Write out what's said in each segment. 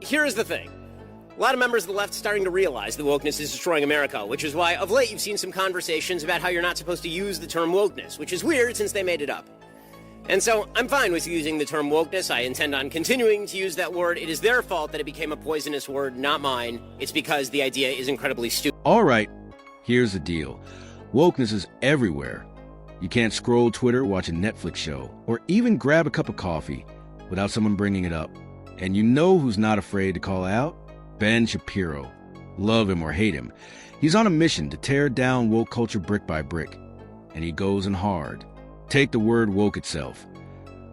here's the thing. A lot of members of the left are starting to realize that wokeness is destroying America, which is why, of late, you've seen some conversations about how you're not supposed to use the term wokeness, which is weird since they made it up. And so, I'm fine with using the term wokeness. I intend on continuing to use that word. It is their fault that it became a poisonous word, not mine. It's because the idea is incredibly stupid. All right, here's the deal. Wokeness is everywhere. You can't scroll Twitter, watch a Netflix show, or even grab a cup of coffee without someone bringing it up. And you know who's not afraid to call out? Ben Shapiro. Love him or hate him, he's on a mission to tear down woke culture brick by brick. And he goes in hard. Take the word woke itself.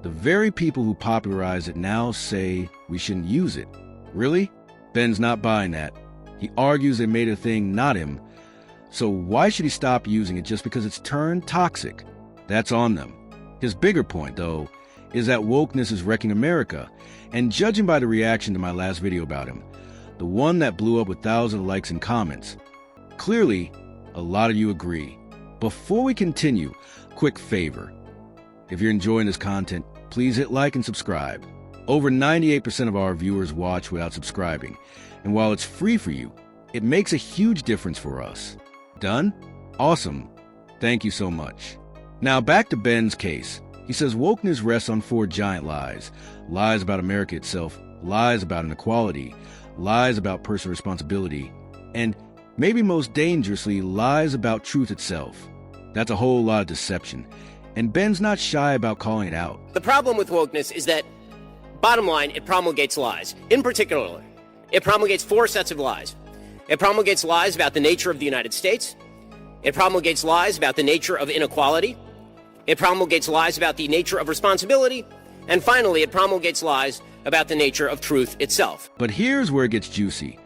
The very people who popularized it now say we shouldn't use it. Really? Ben's not buying that. He argues they made a thing, not him. So why should he stop using it just because it's turned toxic? That's on them. His bigger point, though, is that wokeness is wrecking America. And judging by the reaction to my last video about him, the one that blew up with thousands of likes and comments, clearly, a lot of you agree. Before we continue, quick favor. If you're enjoying this content, please hit like and subscribe. Over 98% of our viewers watch without subscribing, and while it's free for you, it makes a huge difference for us. Done? Awesome. Thank you so much. Now back to Ben's case. He says wokeness rests on 4 giant lies. Lies about America itself, lies about inequality, lies about personal responsibility, and maybe most dangerously, lies about truth itself. That's a whole lot of deception, and Ben's not shy about calling it out. The problem with wokeness is that, bottom line, it promulgates lies. In particular, it promulgates 4 sets of lies. It promulgates lies about the nature of the United States. It promulgates lies about the nature of inequality. It promulgates lies about the nature of responsibility. And finally, it promulgates lies about the nature of truth itself. But here's where it gets juicy.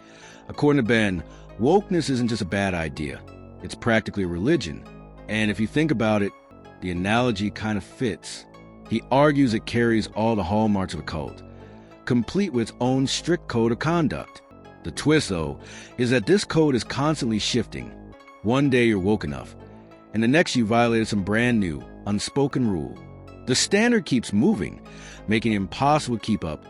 According to Ben, wokeness isn't just a bad idea. It's practically a religion. And if you think about it, the analogy kind of fits. He argues it carries all the hallmarks of a cult, complete with its own strict code of conduct. The twist, though, is that this code is constantly shifting. One day you're woke enough, and the next you violated some brand new, unspoken rule. The standard keeps moving, making it impossible to keep up.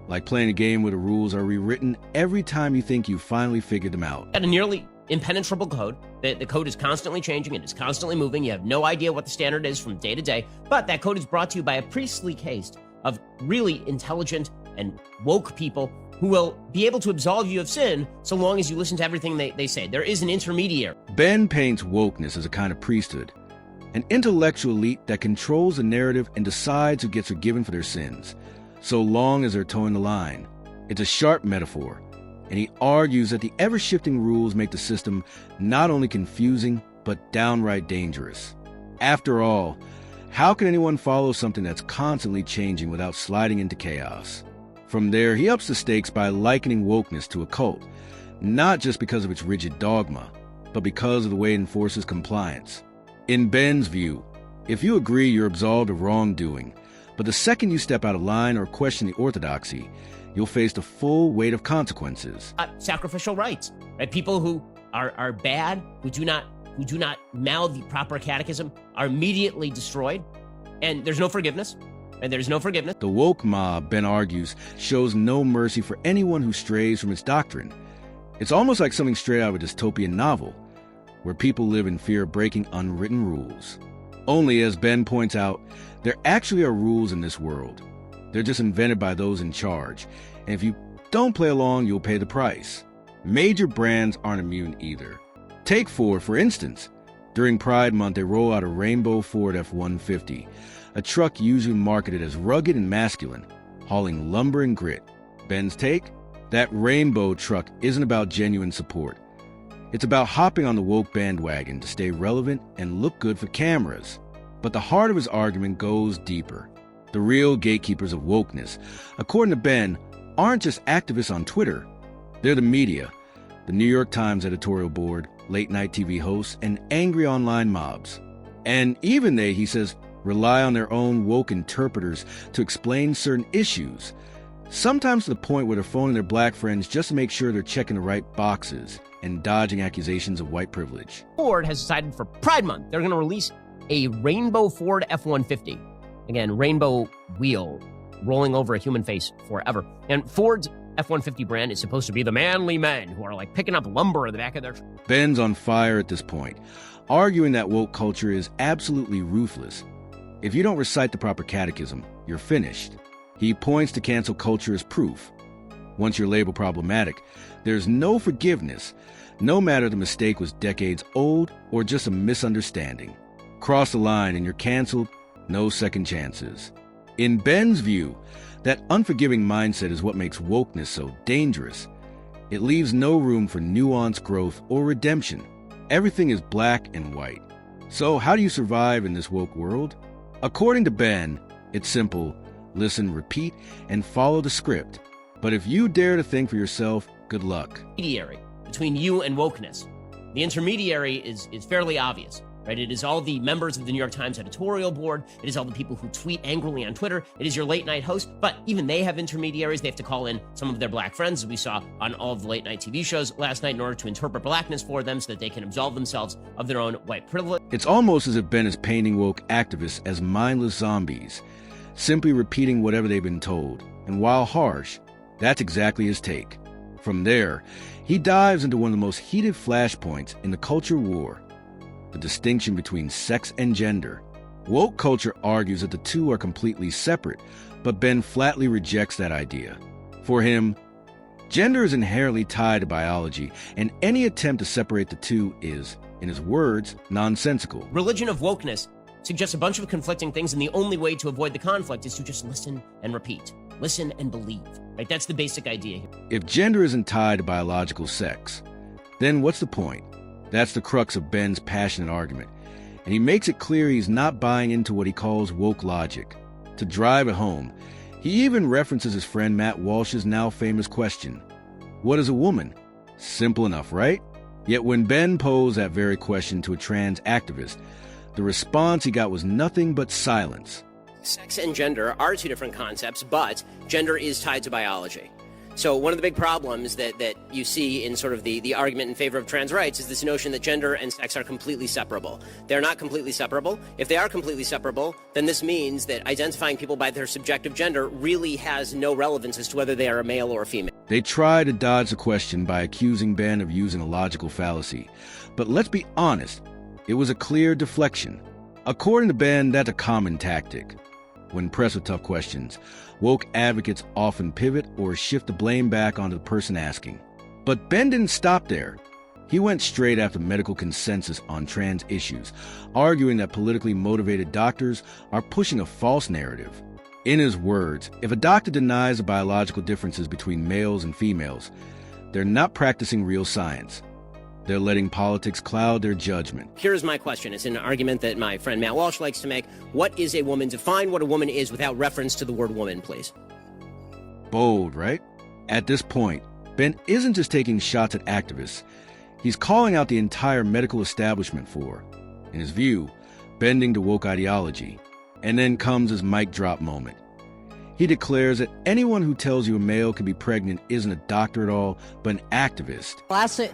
Like playing a game where the rules are rewritten every time you think you finally figured them out. At a nearly impenetrable code. The code is constantly changing. It is constantly moving. You have no idea what the standard is from day to day. But that code is brought to you by a pretty sleek haste of really intelligent and woke people who will be able to absolve you of sin so long as you listen to everything they say. There is an intermediary. Ben paints wokeness as a kind of priesthood, an intellectual elite that controls the narrative and decides who gets forgiven for their sins, so long as they're towing the line. It's a sharp metaphor, and he argues that the ever-shifting rules make the system not only confusing, but downright dangerous. After all, how can anyone follow something that's constantly changing without sliding into chaos? From there, he ups the stakes by likening wokeness to a cult, not just because of its rigid dogma, but because of the way it enforces compliance. In Ben's view, if you agree, you're absolved of wrongdoing, but the second you step out of line or question the orthodoxy, you'll face the full weight of consequences. Sacrificial rights, right? People who are bad, who do not mouth the proper catechism, are immediately destroyed, and there's no forgiveness. And there's no forgiveness. The woke mob, Ben argues, shows no mercy for anyone who strays from its doctrine. It's almost like something straight out of a dystopian novel, where people live in fear of breaking unwritten rules. Only, as Ben points out, there actually are rules in this world. They're just invented by those in charge, and if you don't play along, you'll pay the price. Major brands aren't immune either. Take Ford, for instance. During Pride Month, they roll out a rainbow Ford F-150, a truck usually marketed as rugged and masculine, hauling lumber and grit. Ben's take? That rainbow truck isn't about genuine support. It's about hopping on the woke bandwagon to stay relevant and look good for cameras. But the heart of his argument goes deeper. The real gatekeepers of wokeness, according to Ben, aren't just activists on Twitter. They're the media, the New York Times editorial board, late-night TV hosts, and angry online mobs. And even they, he says, rely on their own woke interpreters to explain certain issues, sometimes to the point where they're phoning their black friends just to make sure they're checking the right boxes and dodging accusations of white privilege. Ford has decided for Pride Month, they're going to release a rainbow Ford F-150. Again, rainbow wheel rolling over a human face forever. And Ford's F-150 brand is supposed to be the manly men who are like picking up lumber in the back of their... Ben's on fire at this point, arguing that woke culture is absolutely ruthless. If you don't recite the proper catechism, you're finished. He points to cancel culture as proof. Once you're labeled problematic, there's no forgiveness, no matter the mistake was decades old or just a misunderstanding. Cross the line and you're canceled, no second chances. In Ben's view, that unforgiving mindset is what makes wokeness so dangerous. It leaves no room for nuance, growth, or redemption. Everything is black and white. So how do you survive in this woke world? According to Ben, it's simple: listen, repeat, and follow the script. But if you dare to think for yourself, good luck. Intermediary between you and wokeness. The intermediary is fairly obvious, right? It is all the members of the New York Times editorial board. It is all the people who tweet angrily on Twitter. It is your late night host, but even they have intermediaries. They have to call in some of their black friends, as we saw on all of the late night TV shows last night, in order to interpret blackness for them so that they can absolve themselves of their own white privilege. It's almost as if Ben is painting woke activists as mindless zombies, simply repeating whatever they've been told. And while harsh, that's exactly his take. From there, he dives into one of the most heated flashpoints in the culture war: the distinction between sex and gender. Woke culture argues that the two are completely separate, but Ben flatly rejects that idea. For him, gender is inherently tied to biology, and any attempt to separate the two is, in his words, nonsensical. Religion of wokeness suggests a bunch of conflicting things, and the only way to avoid the conflict is to just listen and repeat. Listen and believe. Right? That's the basic idea here. If gender isn't tied to biological sex, then what's the point? That's the crux of Ben's passionate argument, and he makes it clear he's not buying into what he calls woke logic. To drive it home, he even references his friend Matt Walsh's now famous question: what is a woman? Simple enough, right? Yet when Ben posed that very question to a trans activist, the response he got was nothing but silence. Sex and gender are two different concepts, but gender is tied to biology. So one of the big problems that you see in sort of the argument in favor of trans rights is this notion that gender and sex are completely separable. They're not completely separable. If they are completely separable, then this means that identifying people by their subjective gender really has no relevance as to whether they are a male or a female. They try to dodge the question by accusing Ben of using a logical fallacy. But let's be honest, it was a clear deflection. According to Ben, that's a common tactic. When pressed with tough questions, woke advocates often pivot or shift the blame back onto the person asking. But Ben didn't stop there. He went straight after medical consensus on trans issues, arguing that politically motivated doctors are pushing a false narrative. In his words, if a doctor denies the biological differences between males and females, they're not practicing real science. They're letting politics cloud their judgment. Here's my question. It's an argument that my friend Matt Walsh likes to make. What is a woman? Define what a woman is without reference to the word woman, please. Bold, right? At this point, Ben isn't just taking shots at activists. He's calling out the entire medical establishment for, in his view, bending to woke ideology. And then comes his mic drop moment. He declares that anyone who tells you a male can be pregnant isn't a doctor at all, but an activist.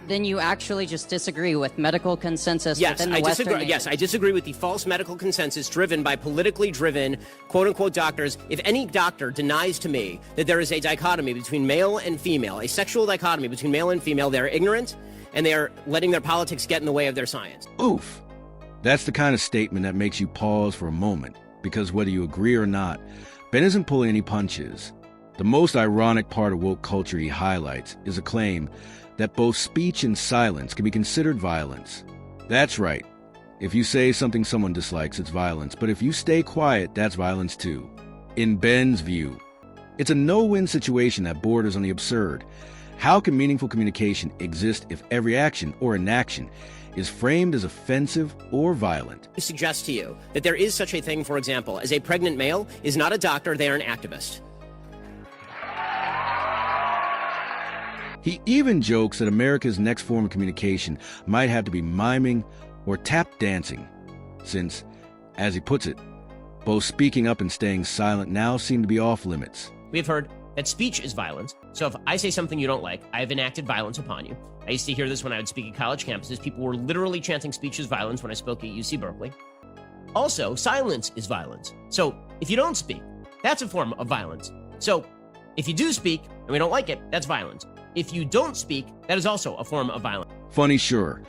Then you actually just disagree with medical consensus within the Western disagree. Yes, I disagree with the false medical consensus driven by politically driven, quote-unquote, doctors. If any doctor denies to me that there is a dichotomy between male and female, a sexual dichotomy between male and female, they're ignorant, and they are letting their politics get in the way of their science. Oof. That's the kind of statement that makes you pause for a moment, because whether you agree or not, Ben isn't pulling any punches. The most ironic part of woke culture he highlights is a claim that both speech and silence can be considered violence. That's right. If you say something someone dislikes, it's violence, but if you stay quiet, that's violence too. In Ben's view, it's a no-win situation that borders on the absurd. How can meaningful communication exist if every action or inaction is framed as offensive or violent? I suggest to you that there is such a thing, for example, as a pregnant male is not a doctor, they are an activist. He even jokes that America's next form of communication might have to be miming or tap dancing, since, as he puts it, both speaking up and staying silent now seem to be off limits. We have heard that speech is violence. So if I say something you don't like, I have enacted violence upon you. I used to hear this when I would speak at college campuses. People were literally chanting speech is violence when I spoke at UC Berkeley. Also, silence is violence. So if you don't speak, that's a form of violence. So If you do speak and we don't like it, that's violence. If you don't speak, that is also a form of violence. Funny, sure,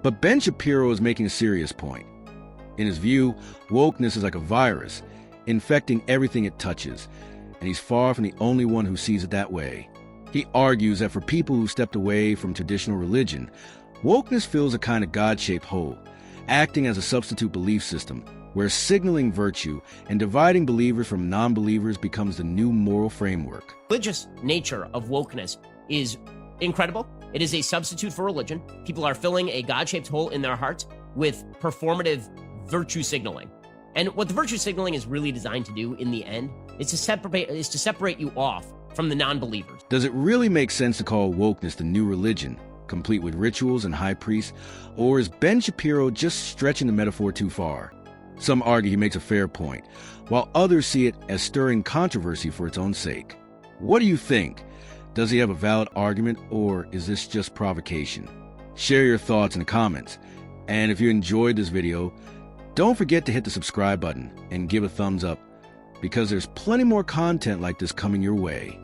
but Ben Shapiro is making a serious point. In his view, wokeness is like a virus, infecting everything it touches, and he's far from the only one who sees it that way. He argues that for people who stepped away from traditional religion, wokeness fills a kind of God-shaped hole, acting as a substitute belief system where signaling virtue and dividing believers from non-believers becomes the new moral framework. Religious nature of wokeness is incredible. It is a substitute for religion. People are filling a God-shaped hole in their hearts with performative virtue signaling. And what the virtue signaling is really designed to do in the end is to separate you off from the non-believers. Does it really make sense to call wokeness the new religion, complete with rituals and high priests, or is Ben Shapiro just stretching the metaphor too far? Some argue he makes a fair point, while others see it as stirring controversy for its own sake. What do you think? Does he have a valid argument, or is this just provocation? Share your thoughts in the comments. And if you enjoyed this video, don't forget to hit the subscribe button and give a thumbs up, because there's plenty more content like this coming your way.